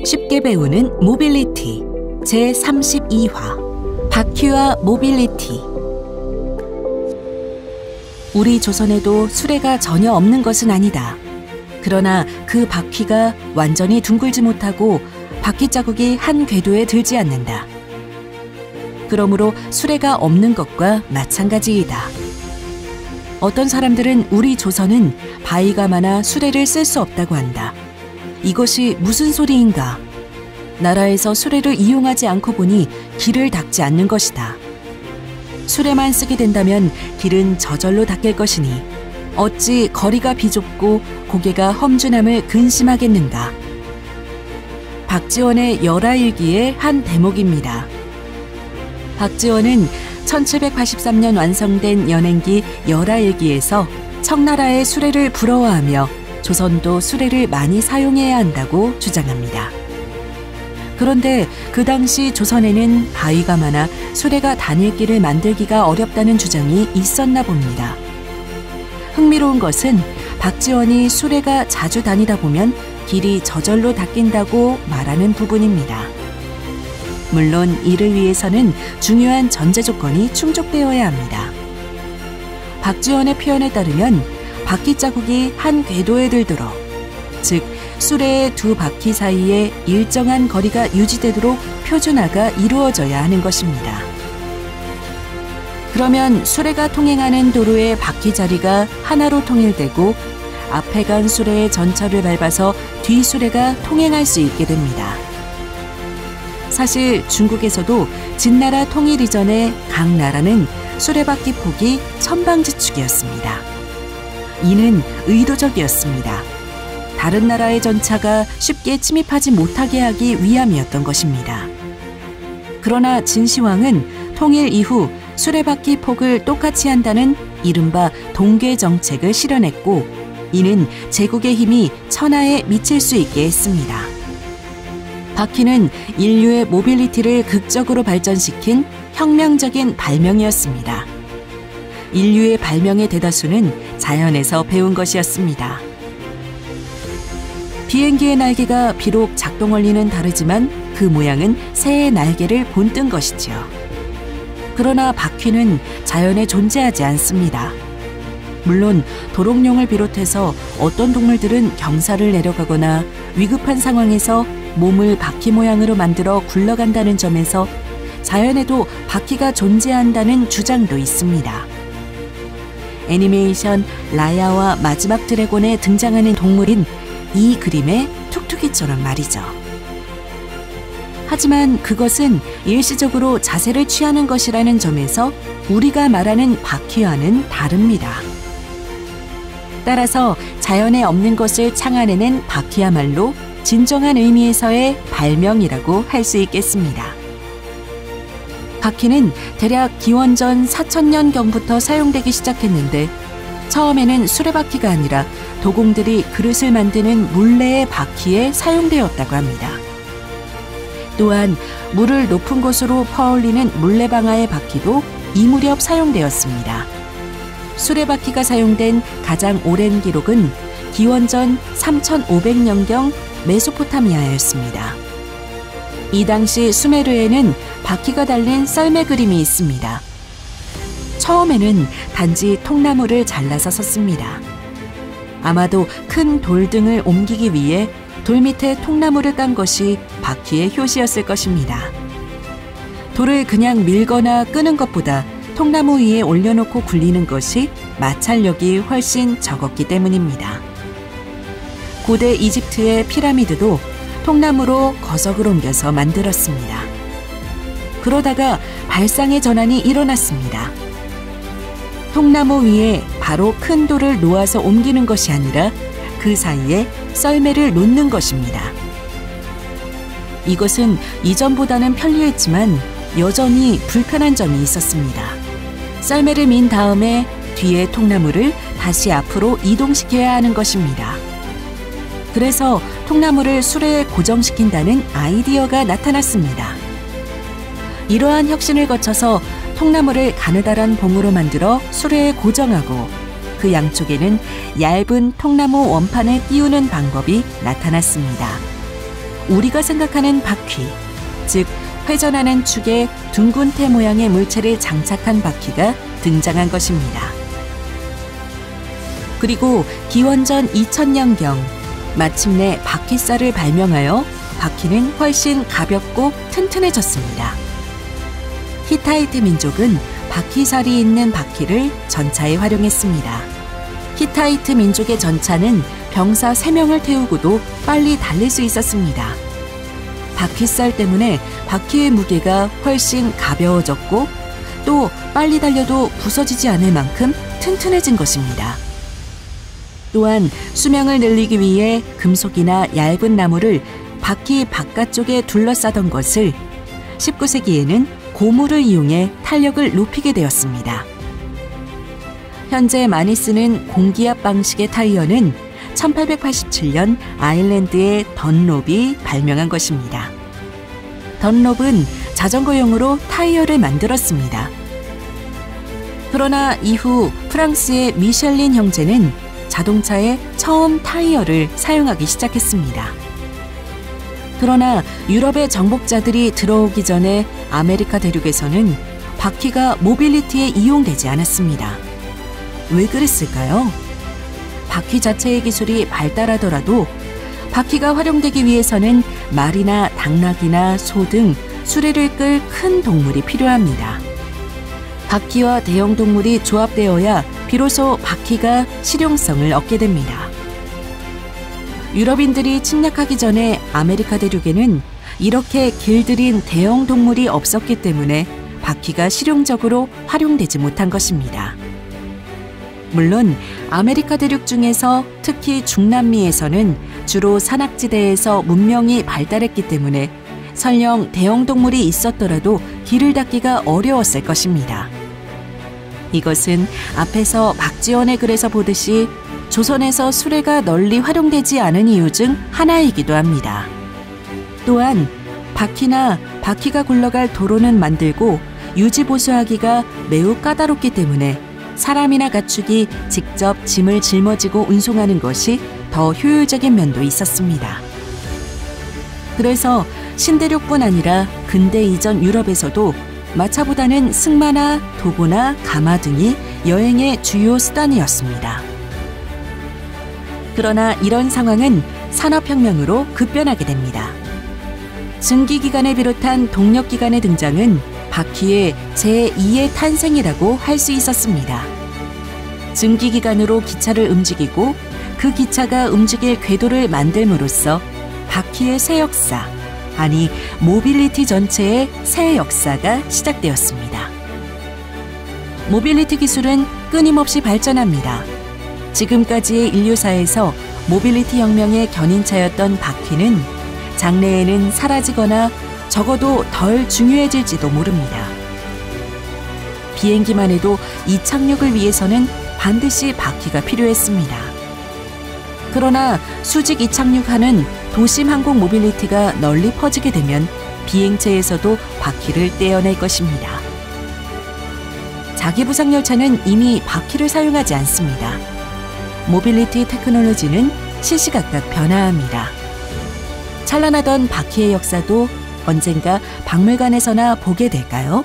쉽게 배우는 모빌리티 제32화 바퀴와 모빌리티. 우리 조선에도 수레가 전혀 없는 것은 아니다. 그러나 그 바퀴가 완전히 둥글지 못하고 바퀴 자국이 한 궤도에 들지 않는다. 그러므로 수레가 없는 것과 마찬가지이다. 어떤 사람들은 우리 조선은 바위가 많아 수레를 쓸 수 없다고 한다. 이것이 무슨 소리인가? 나라에서 수레를 이용하지 않고 보니 길을 닦지 않는 것이다. 수레만 쓰게 된다면 길은 저절로 닦일 것이니 어찌 거리가 비좁고 고개가 험준함을 근심하겠는가? 박지원의 열하일기의 한 대목입니다. 박지원은 1783년 완성된 연행기 열하일기에서 청나라의 수레를 부러워하며 조선도 수레를 많이 사용해야 한다고 주장합니다. 그런데 그 당시 조선에는 바위가 많아 수레가 다닐 길을 만들기가 어렵다는 주장이 있었나 봅니다. 흥미로운 것은 박지원이 수레가 자주 다니다 보면 길이 저절로 닦인다고 말하는 부분입니다. 물론 이를 위해서는 중요한 전제 조건이 충족되어야 합니다. 박지원의 표현에 따르면 바퀴 자국이 한 궤도에 들도록, 즉 수레의 두 바퀴 사이에 일정한 거리가 유지되도록 표준화가 이루어져야 하는 것입니다. 그러면 수레가 통행하는 도로의 바퀴 자리가 하나로 통일되고 앞에 간 수레의 전철을 밟아서 뒤 수레가 통행할 수 있게 됩니다. 사실 중국에서도 진나라 통일 이전에 각 나라는 수레바퀴 폭이 천방지축이었습니다. 이는 의도적이었습니다. 다른 나라의 전차가 쉽게 침입하지 못하게 하기 위함이었던 것입니다. 그러나 진시황은 통일 이후 수레바퀴 폭을 똑같이 한다는 이른바 동궤 정책을 실현했고, 이는 제국의 힘이 천하에 미칠 수 있게 했습니다. 바퀴는 인류의 모빌리티를 극적으로 발전시킨 혁명적인 발명이었습니다. 인류의 발명의 대다수는 자연에서 배운 것이었습니다. 비행기의 날개가 비록 작동 원리는 다르지만 그 모양은 새의 날개를 본뜬 것이지요. 그러나 바퀴는 자연에 존재하지 않습니다. 물론 도롱뇽을 비롯해서 어떤 동물들은 경사를 내려가거나 위급한 상황에서 몸을 바퀴 모양으로 만들어 굴러간다는 점에서 자연에도 바퀴가 존재한다는 주장도 있습니다. 애니메이션 라야와 마지막 드래곤에 등장하는 동물인 이 그림의 툭툭이처럼 말이죠. 하지만 그것은 일시적으로 자세를 취하는 것이라는 점에서 우리가 말하는 바퀴와는 다릅니다. 따라서 자연에 없는 것을 창안해낸 바퀴야말로 진정한 의미에서의 발명이라고 할 수 있겠습니다. 바퀴는 대략 기원전 4000년경부터 사용되기 시작했는데, 처음에는 수레바퀴가 아니라 도공들이 그릇을 만드는 물레의 바퀴에 사용되었다고 합니다. 또한 물을 높은 곳으로 퍼올리는 물레방아의 바퀴도 이 무렵 사용되었습니다. 수레바퀴가 사용된 가장 오랜 기록은 기원전 3500년경 메소포타미아였습니다. 이 당시 수메르에는 바퀴가 달린 썰매 그림이 있습니다. 처음에는 단지 통나무를 잘라서 썼습니다. 아마도 큰 돌등을 옮기기 위해 돌 밑에 통나무를 깐 것이 바퀴의 효시였을 것입니다. 돌을 그냥 밀거나 끄는 것보다 통나무 위에 올려놓고 굴리는 것이 마찰력이 훨씬 적었기 때문입니다. 고대 이집트의 피라미드도 통나무로 거석을 옮겨서 만들었습니다. 그러다가 발상의 전환이 일어났습니다. 통나무 위에 바로 큰 돌을 놓아서 옮기는 것이 아니라 그 사이에 썰매를 놓는 것입니다. 이것은 이전보다는 편리했지만 여전히 불편한 점이 있었습니다. 썰매를 민 다음에 뒤에 통나무를 다시 앞으로 이동시켜야 하는 것입니다. 그래서 통나무를 수레에 고정시킨다는 아이디어가 나타났습니다. 이러한 혁신을 거쳐서 통나무를 가느다란 봉으로 만들어 수레에 고정하고 그 양쪽에는 얇은 통나무 원판을 띄우는 방법이 나타났습니다. 우리가 생각하는 바퀴, 즉 회전하는 축에 둥근 테 모양의 물체를 장착한 바퀴가 등장한 것입니다. 그리고 기원전 2000년경 마침내 바퀴살을 발명하여 바퀴는 훨씬 가볍고 튼튼해졌습니다. 히타이트 민족은 바퀴살이 있는 바퀴를 전차에 활용했습니다. 히타이트 민족의 전차는 병사 3명을 태우고도 빨리 달릴 수 있었습니다. 바퀴살 때문에 바퀴의 무게가 훨씬 가벼워졌고 또 빨리 달려도 부서지지 않을 만큼 튼튼해진 것입니다. 또한 수명을 늘리기 위해 금속이나 얇은 나무를 바퀴 바깥쪽에 둘러싸던 것을 19세기에는 고무를 이용해 탄력을 높이게 되었습니다. 현재 많이 쓰는 공기압 방식의 타이어는 1887년 아일랜드의 던롭이 발명한 것입니다. 던롭은 자전거용으로 타이어를 만들었습니다. 그러나 이후 프랑스의 미셸린 형제는 자동차에 처음 타이어를 사용하기 시작했습니다. 그러나 유럽의 정복자들이 들어오기 전에 아메리카 대륙에서는 바퀴가 모빌리티에 이용되지 않았습니다. 왜 그랬을까요? 바퀴 자체의 기술이 발달하더라도 바퀴가 활용되기 위해서는 말이나 당나귀나 소 등 수레를 끌 큰 동물이 필요합니다. 바퀴와 대형 동물이 조합되어야 비로소 바퀴가 실용성을 얻게 됩니다. 유럽인들이 침략하기 전에 아메리카 대륙에는 이렇게 길들인 대형 동물이 없었기 때문에 바퀴가 실용적으로 활용되지 못한 것입니다. 물론 아메리카 대륙 중에서 특히 중남미에서는 주로 산악지대에서 문명이 발달했기 때문에 설령 대형 동물이 있었더라도 길을 닦기가 어려웠을 것입니다. 이것은 앞에서 박지원의 글에서 보듯이 조선에서 수레가 널리 활용되지 않은 이유 중 하나이기도 합니다. 또한 바퀴나 바퀴가 굴러갈 도로는 만들고 유지보수하기가 매우 까다롭기 때문에 사람이나 가축이 직접 짐을 짊어지고 운송하는 것이 더 효율적인 면도 있었습니다. 그래서 신대륙뿐 아니라 근대 이전 유럽에서도 마차보다는 승마나 도보나 가마 등이 여행의 주요 수단이었습니다. 그러나 이런 상황은 산업혁명으로 급변하게 됩니다. 증기기관을 비롯한 동력기관의 등장은 바퀴의 제2의 탄생이라고 할 수 있었습니다. 증기기관으로 기차를 움직이고 그 기차가 움직일 궤도를 만들므로써 바퀴의 새 역사, 아니 모빌리티 전체의 새 역사가 시작되었습니다. 모빌리티 기술은 끊임없이 발전합니다. 지금까지의 인류사에서 모빌리티 혁명의 견인차였던 바퀴는 장래에는 사라지거나 적어도 덜 중요해질지도 모릅니다. 비행기만 해도 이착륙을 위해서는 반드시 바퀴가 필요했습니다. 그러나 수직 이착륙하는 도심 항공 모빌리티가 널리 퍼지게 되면 비행체에서도 바퀴를 떼어낼 것입니다. 자기부상열차는 이미 바퀴를 사용하지 않습니다. 모빌리티 테크놀로지는 시시각각 변화합니다. 찬란하던 바퀴의 역사도 언젠가 박물관에서나 보게 될까요?